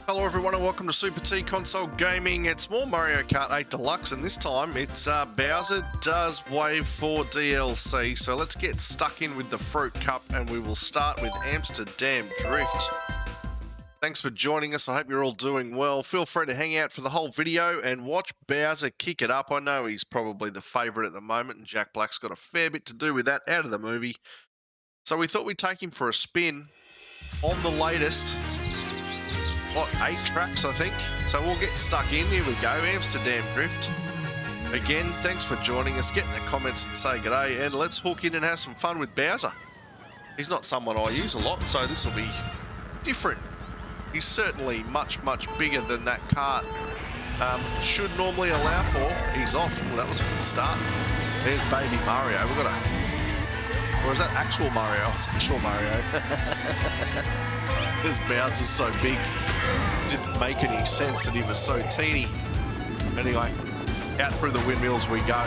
Hello everyone and welcome to Super T Console Gaming. It's more Mario Kart 8 Deluxe and this time it's Bowser Does Wave 4 DLC. So let's get stuck in with the Fruit Cup and we will start with Amsterdam Drift. Thanks for joining us. I hope you're all doing well. Feel free to hang out for the whole video and watch Bowser kick it up. I know he's probably the favourite at the moment and Jack Black's got a fair bit to do with that out of the movie. So we thought we'd take him for a spin on the latest. What, 8 tracks, I think? So we'll get stuck in. Here we go, Amsterdam Drift. Again, thanks for joining us. Get in the comments and say g'day, and let's hook in and have some fun with Bowser. He's not someone I use a lot, so this will be different. He's certainly much, much bigger than that kart should normally allow for. He's off. Well, that was a good start. There's baby Mario. We've got a... Or is that actual Mario? Oh, it's actual Mario. This Bowser's so big. Didn't make any sense that he was so teeny. Anyway, out through the windmills we go.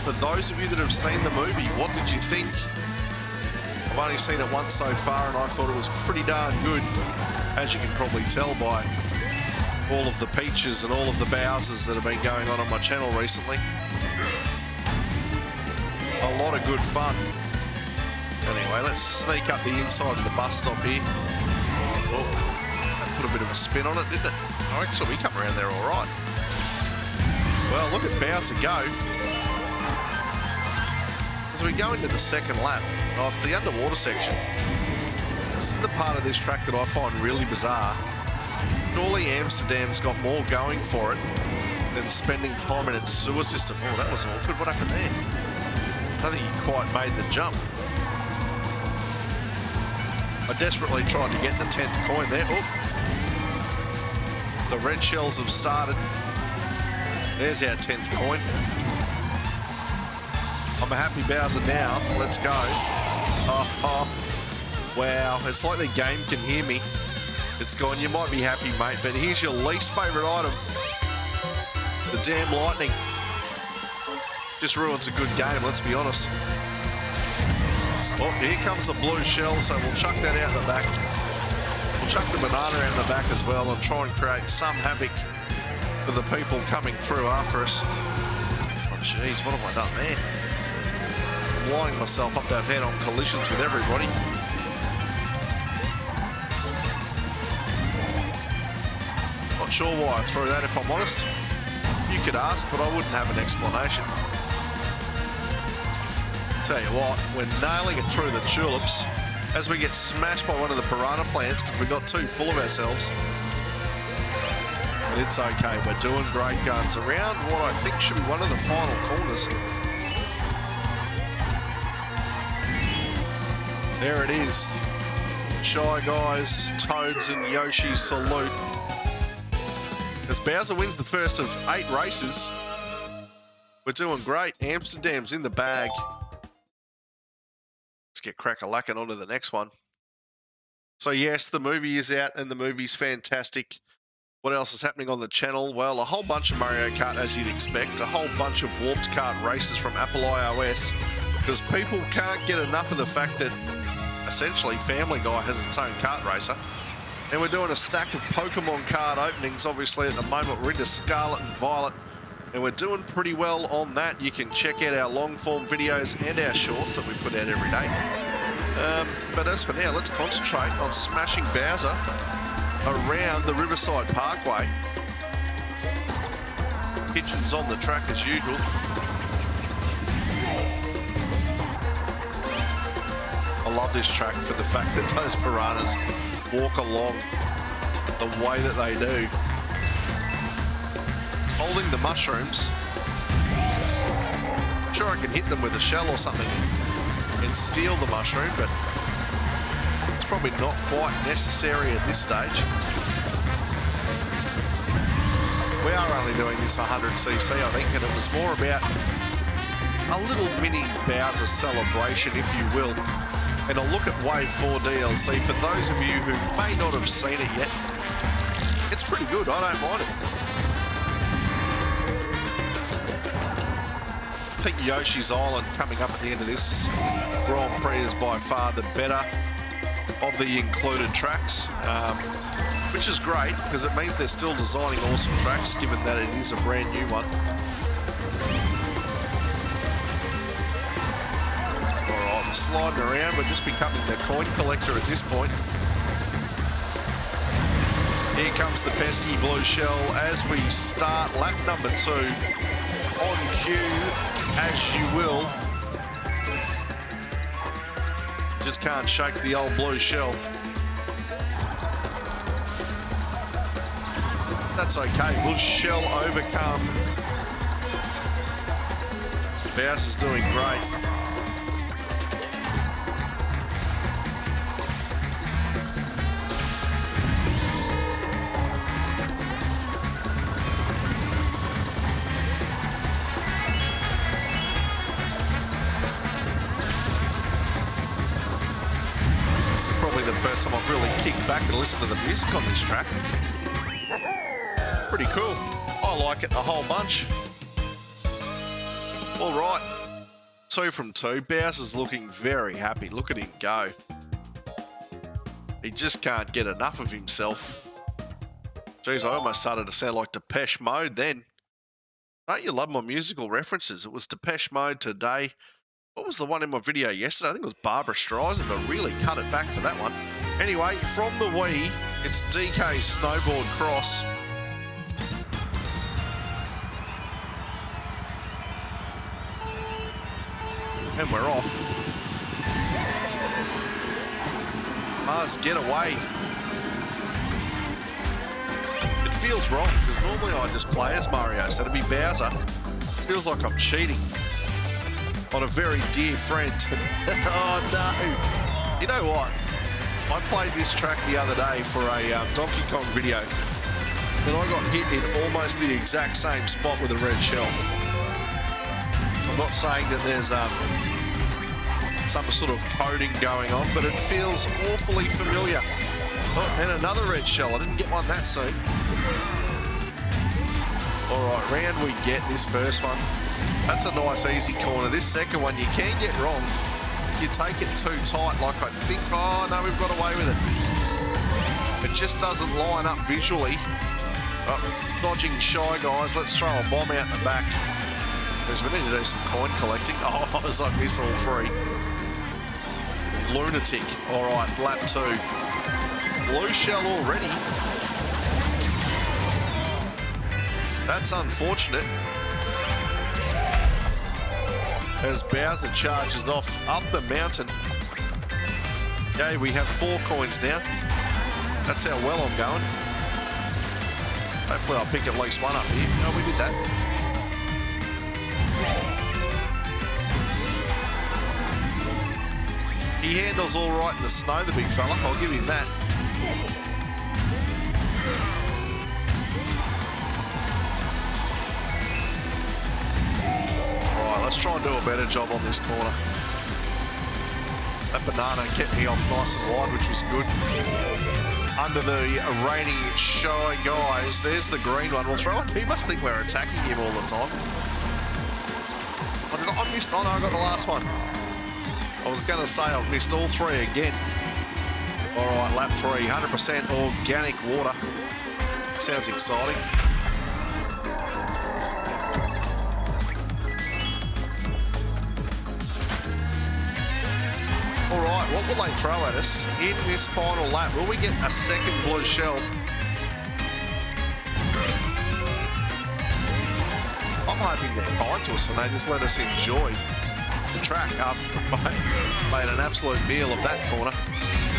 For those of you that have seen the movie, what did you think? I've only seen it once so far and I thought it was pretty darn good. As you can probably tell by all of the Peaches and all of the Bowsers that have been going on my channel recently. A lot of good fun. Anyway, let's sneak up the inside of the bus stop here. Oh, that put a bit of a spin on it, didn't it? Oh, actually, we come around there all right. Well, look at Bowser go. As we go into the second lap, oh, it's the underwater section. This is the part of this track that I find really bizarre. Surely Amsterdam's got more going for it than spending time in its sewer system. Oh, that was awkward. What happened there? I don't think he quite made the jump. I desperately tried to get the 10th coin there. Oh. The red shells have started. There's our 10th coin. I'm a happy Bowser now. Let's go. Oh, wow. It's like the game can hear me. It's gone, you might be happy, mate, but here's your least favourite item. The damn lightning. Just ruins a good game, let's be honest. Oh, here comes the blue shell, so we'll chuck that out the back. We'll chuck the banana out the back as well and try and create some havoc for the people coming through after us. Oh, jeez, what have I done there? I'm lining myself up to have head-on collisions with everybody. Not sure why I threw that, if I'm honest. You could ask, but I wouldn't have an explanation. Tell you what, we're nailing it through the tulips as we get smashed by one of the piranha plants because we got too full of ourselves. But it's okay, we're doing great guns around what I think should be one of the final corners. There it is. Shy Guys, Toads and Yoshi salute. As Bowser wins the first of 8 races, we're doing great. Amsterdam's in the bag. Get crack-a-lacking onto the next one. So yes, the movie is out and the movie's fantastic. What else is happening on the channel? Well, a whole bunch of Mario Kart as you'd expect, a whole bunch of warped kart races from Apple iOS, because people can't get enough of the fact that essentially Family Guy has its own kart racer. And we're doing a stack of Pokemon card openings. Obviously at the moment we're into Scarlet and Violet and we're doing pretty well on that. You can check out our long form videos and our shorts that we put out every day. But as for now, let's concentrate on smashing Bowser around the Riverside Parkway. Pigeons on the track as usual. I love this track for the fact that those piranhas walk along the way that they do. Holding the mushrooms. I'm sure I can hit them with a shell or something and steal the mushroom, but it's probably not quite necessary at this stage. We are only doing this 100cc, I think, and it was more about a little mini Bowser celebration, if you will, and a look at Wave 4 DLC. For those of you who may not have seen it yet, it's pretty good, I don't mind it. I think Yoshis Island coming up at the end of this Grand Prix is by far the better of the included tracks. which is great because it means they're still designing awesome tracks, given that it is a brand new one. All right, sliding around. We're just becoming the coin collector at this point. Here comes the pesky blue shell as we start lap number 2 on cue, as you will. Just can't shake the old blue shell. That's okay. Blue shell overcome. Bowser's doing great. The first time I've really kicked back and listened to the music on this track. Pretty cool. I like it a whole bunch. All right. 2 from 2. Bowser's looking very happy. Look at him go. He just can't get enough of himself. Jeez, I almost started to sound like Depeche Mode then. Don't you love my musical references? It was Depeche Mode today. What was the one in my video yesterday? I think it was Barbara Streisand. I really cut it back for that one. Anyway, from the Wii, it's DK Snowboard Cross. And we're off. Mars, get away. It feels wrong, because normally I just play as Mario, so to be Bowser, feels like I'm cheating on a very dear friend. Oh no. You know what? I played this track the other day for a Donkey Kong video, and I got hit in almost the exact same spot with a red shell. I'm not saying that there's some sort of coding going on, but it feels awfully familiar. Oh, and another red shell. I didn't get one that soon. All right, round we get this first one. That's a nice, easy corner. This second one, you can get wrong. If you take it too tight, like I think, oh, no, we've got away with it. It just doesn't line up visually. Oh, dodging Shy Guys. Let's throw a bomb out the back. Because we need to do some coin collecting. Oh, as I miss all 3. Lunatic. All right, lap 2. Blue shell already. That's unfortunate. As Bowser charges off up the mountain. Okay, we have 4 coins now. That's how well I'm going. Hopefully I'll pick at least one up here. No, we did that. He handles all right in the snow, the big fella. I'll give him that. Let's try and do a better job on this corner. That banana kept me off nice and wide, which was good. Under the raining Shy Guys, there's the green one. We'll throw it. He must think we're attacking him all the time. I missed. Oh no, I got the last one. I was going to say I've missed all 3 again. All right, lap 3, 100% organic water. Sounds exciting. All right, what will they throw at us in this final lap? Will we get a second blue shell? I'm hoping they're kind to us and they just let us enjoy the track. Made an absolute meal of that corner.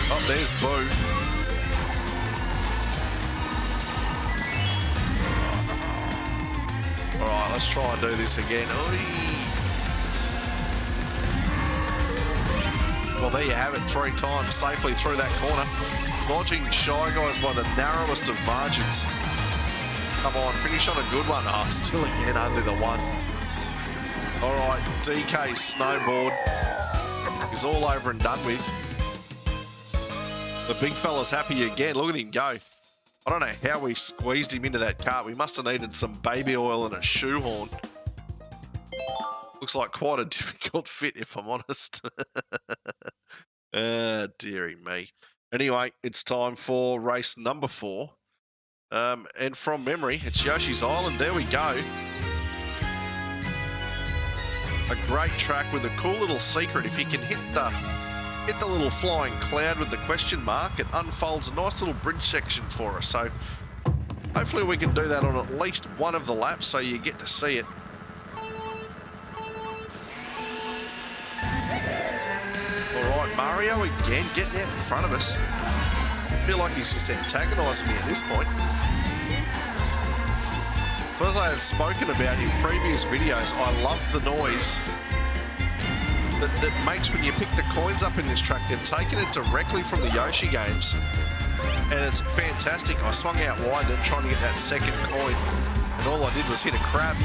Oh, there's Boo. All right, let's try and do this again. Oy. Well, there you have it, 3 times safely through that corner. Dodging Shy Guys by the narrowest of margins. Come on, finish on a good one. Oh, still again, only the 1. All right, DK Snowboard is all over and done with. The big fella's happy again. Look at him go. I don't know how we squeezed him into that cart. We must have needed some baby oil and a shoehorn. Looks like quite a difficult fit, if I'm honest. Dearie me. Anyway, it's time for race number 4. And from memory, it's Yoshis Island. There we go. A great track with a cool little secret. If you can hit the little flying cloud with the question mark, it unfolds a nice little bridge section for us. So hopefully we can do that on at least one of the laps so you get to see it. All right, Mario again getting out in front of us. I feel like he's just antagonising me at this point. So as I have spoken about in previous videos, I love the noise that makes when you pick the coins up in this track. They've taken it directly from the Yoshi games, and it's fantastic. I swung out wide then trying to get that second coin, and all I did was hit a crab.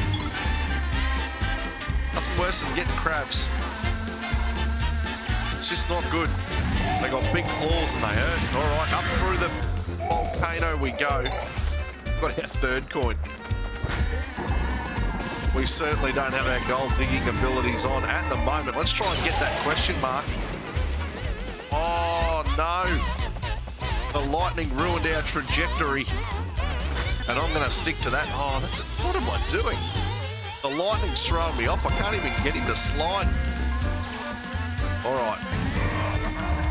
Nothing worse than getting crabs. It's just not good. They got big claws and they hurt. All right, up through the volcano we go. Got our third coin. We certainly don't have our gold digging abilities on at the moment. Let's try and get that question mark. Oh, no. The lightning ruined our trajectory. And I'm going to stick to that. Oh, what am I doing? The lightning's throwing me off. I can't even get him to slide. All right.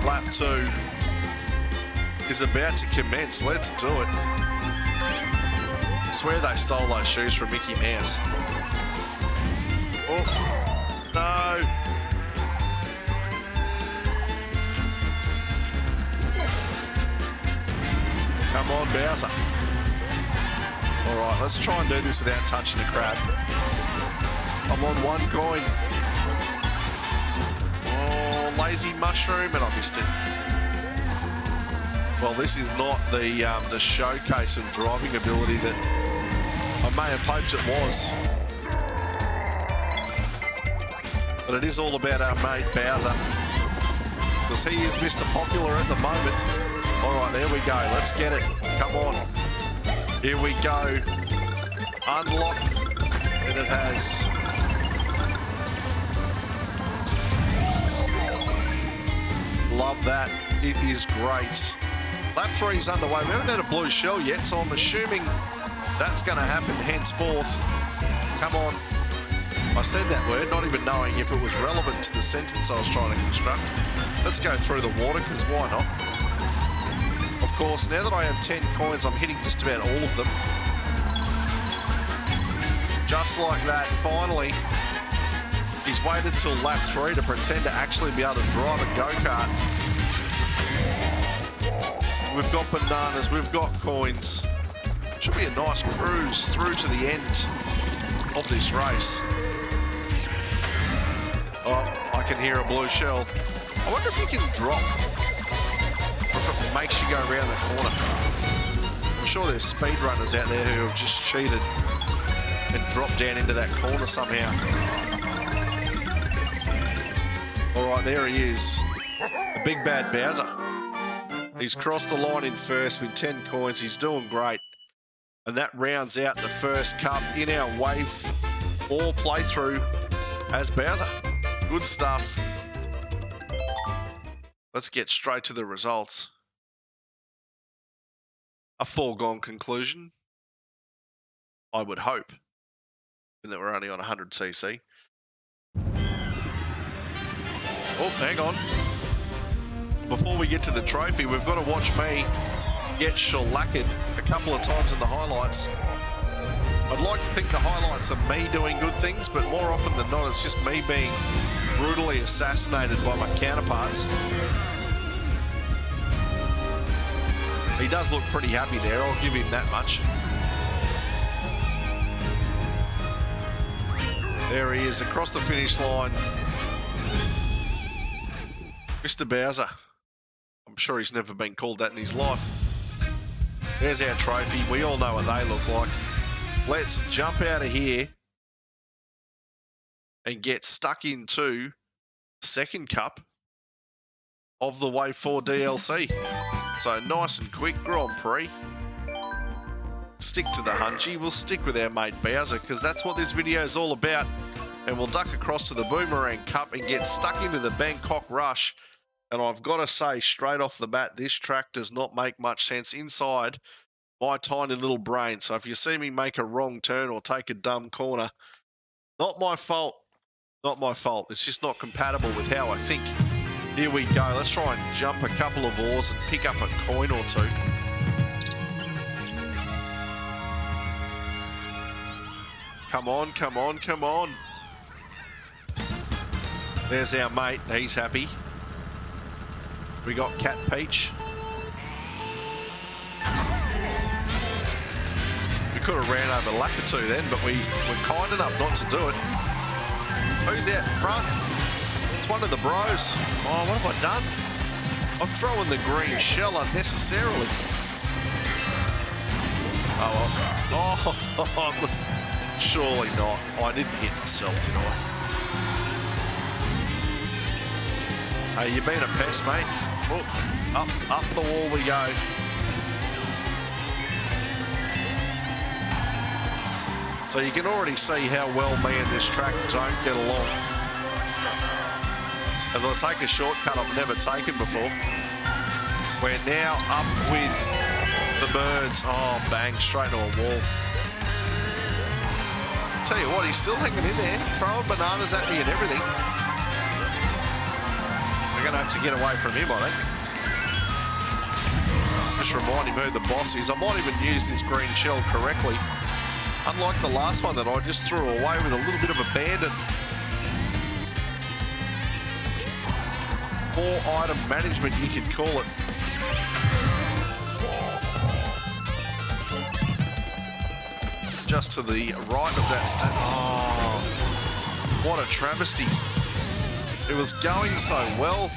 Lap 2 is about to commence. Let's do it. I swear they stole those shoes from Mickey Mouse. Oh, no. Come on, Bowser. All right, let's try and do this without touching the crab. I'm on one coin. Oh, lazy mushroom, and I missed it. Well, this is not the showcase of driving ability that I may have hoped it was. But it is all about our mate Bowser, because he is Mr. Popular at the moment. All right, there we go. Let's get it. Come on. Here we go. Unlock. And it has. Love that. It is great. Lap 3 is underway. We haven't had a blue shell yet, so I'm assuming that's going to happen henceforth. Come on. I said that word, not even knowing if it was relevant to the sentence I was trying to construct. Let's go through the water, because why not? Of course, now that I have 10 coins, I'm hitting just about all of them. Just like that, finally, he's waited till lap 3 to pretend to actually be able to drive a go-kart. We've got bananas, we've got coins. Should be a nice cruise through to the end of this race. Oh, I can hear a blue shell. I wonder if you can drop, or if it makes you go around the corner. I'm sure there's speedrunners out there who have just cheated and dropped down into that corner somehow. All right, there he is. The big bad Bowser. He's crossed the line in first with 10 coins. He's doing great. And that rounds out the first cup in our Wave 4 playthrough as Bowser. Good stuff. Let's get straight to the results. A foregone conclusion, I would hope, and that we're only on 100cc. Oh, hang on. Before we get to the trophy, we've got to watch me get shellacked a couple of times in the highlights. I'd like to think the highlights are me doing good things, but more often than not, it's just me being brutally assassinated by my counterparts. He does look pretty happy there, I'll give him that much. There he is, across the finish line. Mr. Bowser. I'm sure he's never been called that in his life. There's our trophy. We all know what they look like. Let's jump out of here and get stuck into the second cup of the Wave 4 DLC. So nice and quick Grand Prix. Stick to the hunchy. We'll stick with our mate Bowser, because that's what this video is all about. And we'll duck across to the Boomerang Cup and get stuck into the Bangkok rush And I've got to say, straight off the bat, this track does not make much sense inside my tiny little brain. So if you see me make a wrong turn or take a dumb corner, not my fault. Not my fault. It's just not compatible with how I think. Here we go. Let's try and jump a couple of oars and pick up a coin or two. Come on, come on, come on. There's our mate. He's happy. We got Cat Peach. We could have ran over Lakitu then, but we were kind enough not to do it. Who's out in front? It's one of the bros. Oh, what have I done? I've thrown the green shell unnecessarily. Oh, I was surely not. Oh, I didn't hit myself, did I? Hey, you've been a pest, mate. Oh, up the wall we go. So you can already see how well me and this track don't get along. As I take a shortcut I've never taken before. We're now up with the birds. Oh, bang, straight into a wall. Tell you what, he's still hanging in there, throwing bananas at me and everything. We're going to have to get away from him, I think. Just remind him who the boss is. I might even use this green shell correctly. Unlike the last one that I just threw away with a little bit of abandon. Poor item management, you could call it. Just to the right of that stand. Oh, what a travesty. It was going so well.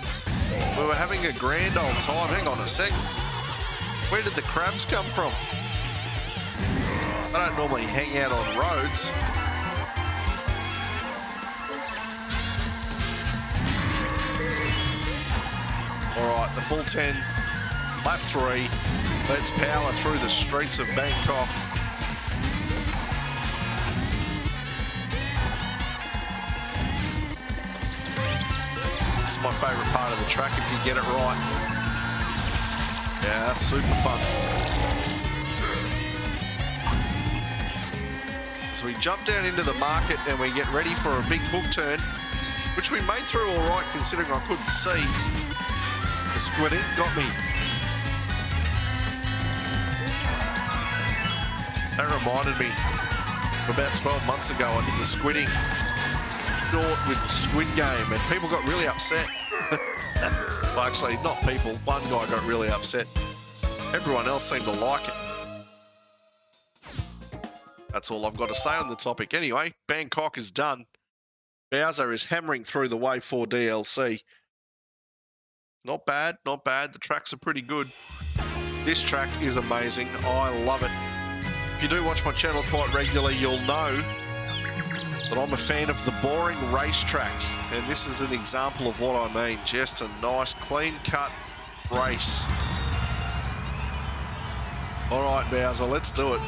We were having a grand old time. Hang on a sec. Where did the crabs come from? I don't normally hang out on roads. All right, the full 10, lap 3. Let's power through the streets of Bangkok. It's my favourite part of the track if you get it right. Yeah, that's super fun. So we jump down into the market and we get ready for a big hook turn, which we made through all right considering I couldn't see. The squidding got me. That reminded me, about 12 months ago I did the squidding short with the squid game and people got really upset. Well, actually, not people. One guy got really upset. Everyone else seemed to like it. That's all I've got to say on the topic. Anyway, Bangkok is done. Bowser is hammering through the Wave 4 DLC. Not bad, not bad. The tracks are pretty good. This track is amazing. I love it. If you do watch my channel quite regularly, you'll know that I'm a fan of the boring racetrack. And this is an example of what I mean. Just a nice, clean-cut race. All right, Bowser, let's do it.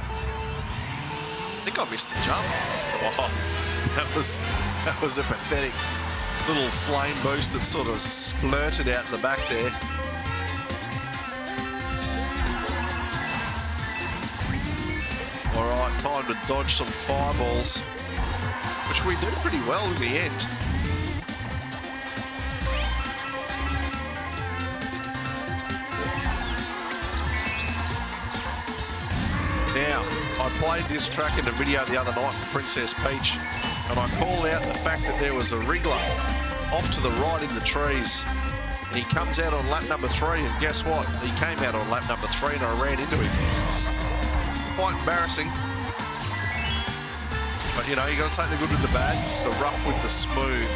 I think I missed the jump. Oh, that was a pathetic little flame boost that sort of splurted out in the back there. All right, time to dodge some fireballs, which we do pretty well in the end. Now, I played this track in a video the other night for Princess Peach, and I called out the fact that there was a wriggler off to the right in the trees, and he comes out on lap number 3, and guess what? He came out on lap number 3 and I ran into him. Quite embarrassing. But, you know, you got to take the good with the bad, the rough with the smooth.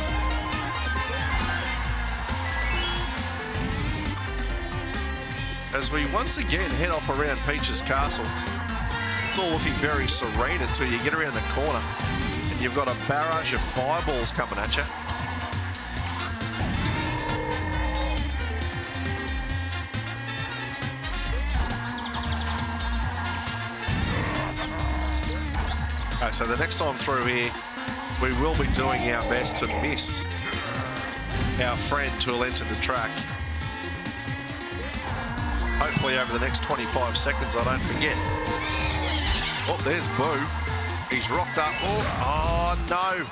As we once again head off around Peach's castle, it's all looking very serene until you get around the corner and you've got a barrage of fireballs coming at you. Okay, so the next time through here, we will be doing our best to miss our friend who'll enter the track. Hopefully over the next 25 seconds I don't forget. Oh, there's Boo. He's rocked up. Oh no.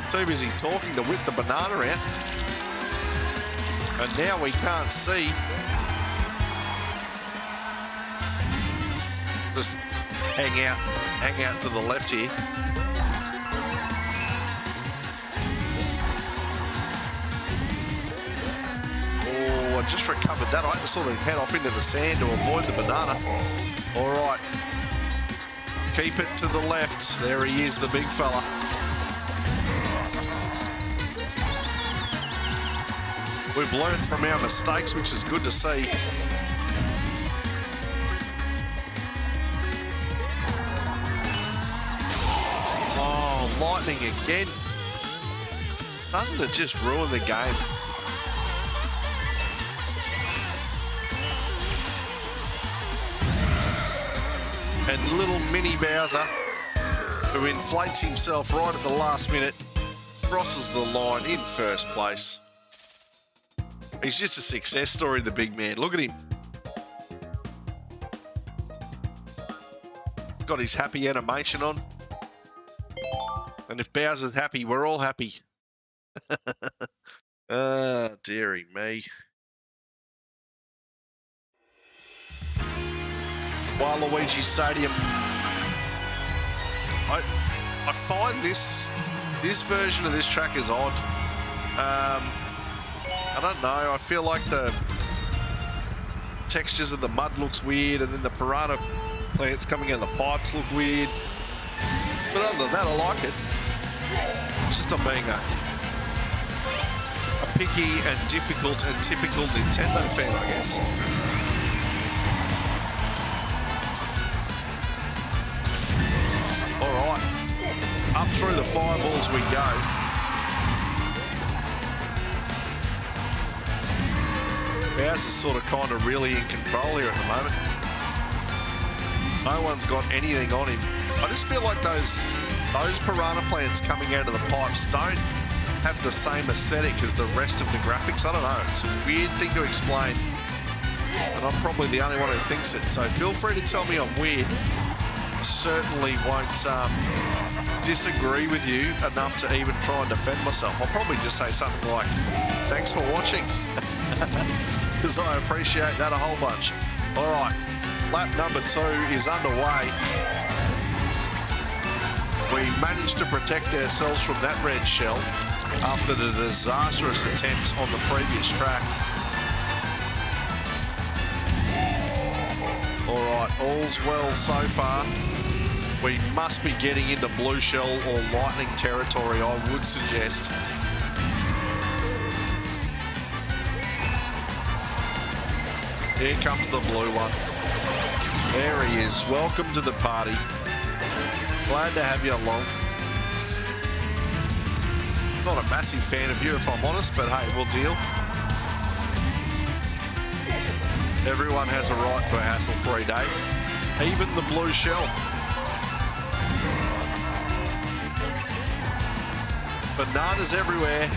Too busy talking to whip the banana out. And now we can't see. Just hang out to the left here. Oh, I just recovered that. I had to sort of head off into the sand to avoid the banana. All right. Keep it to the left. There he is, the big fella. We've learned from our mistakes, which is good to see. Oh, lightning again. Doesn't it just ruin the game? And little mini Bowser, who inflates himself right at the last minute, crosses the line in first place. He's just a success story, the big man. Look at him. Got his happy animation on. And if Bowser's happy, we're all happy. Ah, dearie me. Luigi Stadium. I find this version of this track is odd. I don't know. I feel like the textures of the mud looks weird, and then the piranha plants coming out of the pipes look weird. But other than that, I like it. Just I'm being a picky and difficult and typical Nintendo fan, I guess. All right, up through the fireballs we go. Bowser's sort of kind of really in control here at the moment. No one's got anything on him. I just feel like those piranha plants coming out of the pipes don't have the same aesthetic as the rest of the graphics. I don't know. It's a weird thing to explain. And I'm probably the only one who thinks it. So feel free to tell me I'm weird. I certainly won't disagree with you enough to even try and defend myself. I'll probably just say something like, thanks for watching. Because I appreciate that a whole bunch. All right, lap number 2 is underway. We managed to protect ourselves from that red shell after the disastrous attempts on the previous track. All right, all's well so far. We must be getting into blue shell or lightning territory, I would suggest. Here comes the blue one. There he is. Welcome to the party. Glad to have you along. Not a massive fan of you, if I'm honest, but hey, we'll deal. Everyone has a right to a hassle-free day, even the blue shell. Bananas everywhere.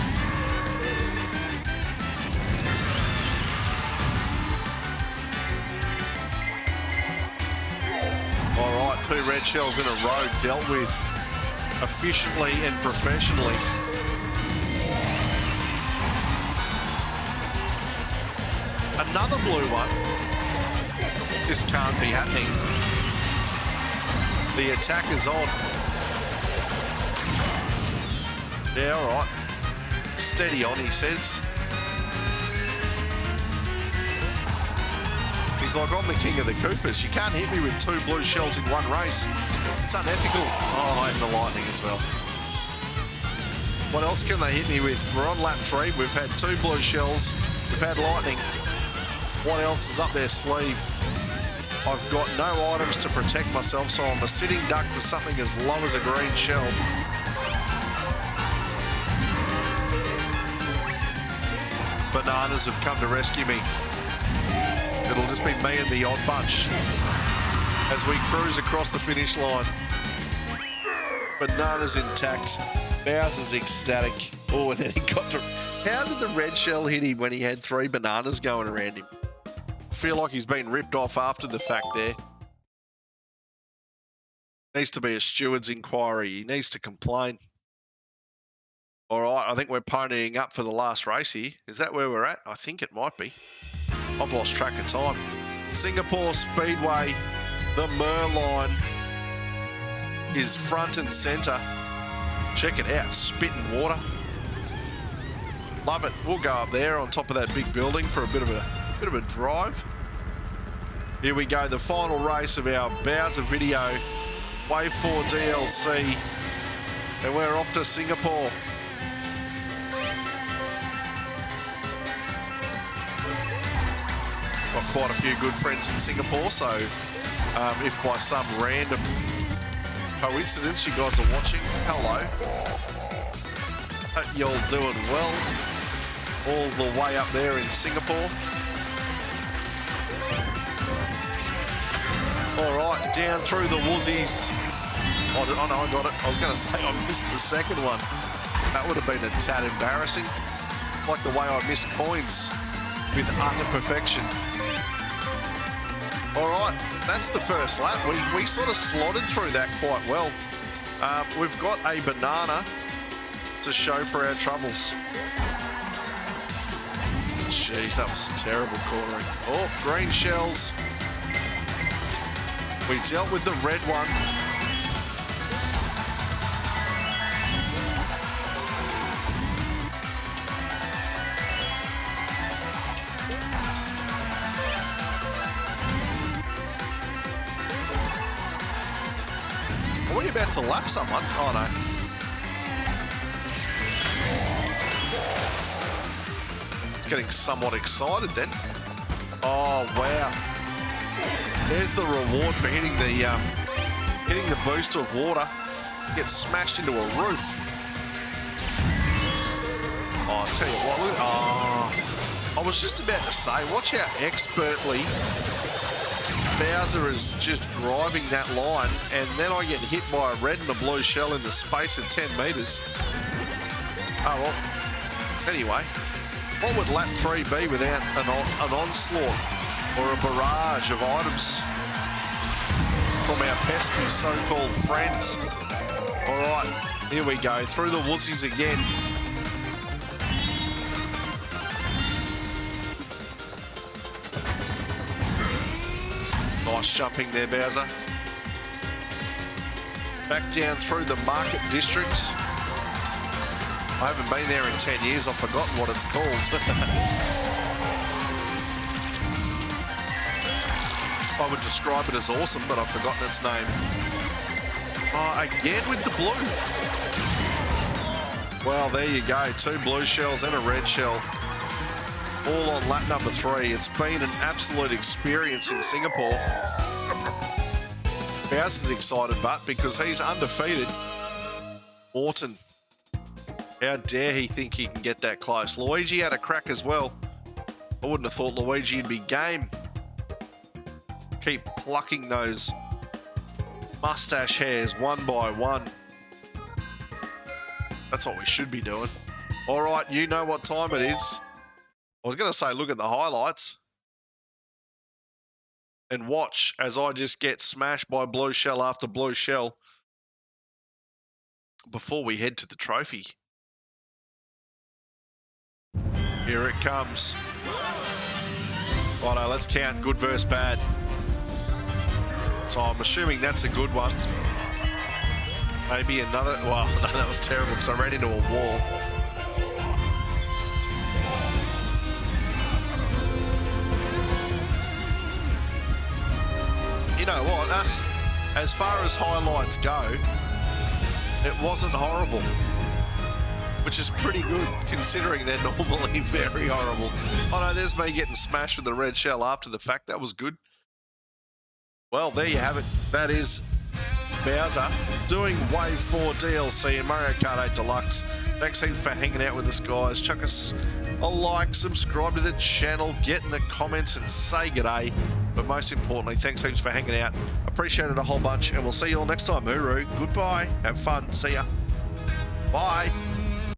All right, 2 red shells in a row dealt with efficiently and professionally. Another blue one. This can't be happening. The attack is on. Yeah, all right. Steady on, he says. He's like, I'm the king of the Koopas. You can't hit me with 2 blue shells in one race. It's unethical. Oh, and the lightning as well. What else can they hit me with? We're on lap 3. We've had 2 blue shells. We've had lightning. What else is up their sleeve? I've got no items to protect myself, so I'm a sitting duck for something as low as a green shell. Bananas have come to rescue me. It'll just be me and the odd bunch as we cruise across the finish line. Bananas intact. Bowser's ecstatic. Oh, and then he got How did the red shell hit him when he had 3 bananas going around him? I feel like he's been ripped off after the fact there. Needs to be a steward's inquiry. He needs to complain. All right, I think we're ponying up for the last race here. Is that where we're at? I think it might be. I've lost track of time. Singapore Speedway, the Merline is front and centre. Check it out, spitting water. Love it. We'll go up there on top of that big building for a bit of a drive. Here we go, the final race of our Bowser video. Wave 4 DLC. And we're off to Singapore. Got quite a few good friends in Singapore, so if by some random coincidence you guys are watching, hello. Hope you're all doing well. All the way up there in Singapore. All right, down through the woosies. Oh no, I got it. I was going to say I missed the second one. That would have been a tad embarrassing. Like the way I missed coins with utter perfection. All right, that's the first lap. We sort of slotted through that quite well. We've got a banana to show for our troubles. Jeez, that was terrible cornering. Oh, green shells. We dealt with the red one. Are we about to lap someone? Oh no. It's getting somewhat excited then. Oh wow. There's the reward for hitting the booster of water. Gets smashed into a roof. Oh, I'll tell you what, look. Oh, I was just about to say, watch how expertly Bowser is just driving that line, and then I get hit by a red and a blue shell in the space of 10 metres. Oh, well, anyway, what would lap 3 be without an onslaught or a barrage of items from our pesky so-called friends? All right, here we go, through the wussies again. Nice jumping there, Bowser. Back down through the market district. I haven't been there in 10 years. I've forgotten what it's called. I would describe it as awesome, but I've forgotten its name. Again with the blue. Well, there you go. 2 blue shells and a red shell. All on lap number 3. It's been an absolute experience in Singapore. Bowser's excited, but because he's undefeated. Morton. How dare he think he can get that close? Luigi had a crack as well. I wouldn't have thought Luigi would be game. Keep plucking those mustache hairs one by one. That's what we should be doing. All right, you know what time it is. I was going to say look at the highlights and watch as I just get smashed by blue shell after blue shell before we head to the trophy. Here it comes. Righto, let's count good versus bad. So I'm assuming that's a good one. Maybe another... Well, no, that was terrible because I ran into a wall. You know what, as far as highlights go, it wasn't horrible, which is pretty good considering they're normally very horrible. Oh no, there's me getting smashed with the red shell after the fact. That was good. Well, there you have it. That is Bowser doing Wave 4 DLC in Mario Kart 8 Deluxe. Thanks heaps for hanging out with us, guys. Chuck us a like, subscribe to the channel, get in the comments and say g'day. But most importantly, thanks heaps for hanging out. Appreciate it a whole bunch, and we'll see you all next time. Hooroo. Goodbye. Have fun. See ya. Bye.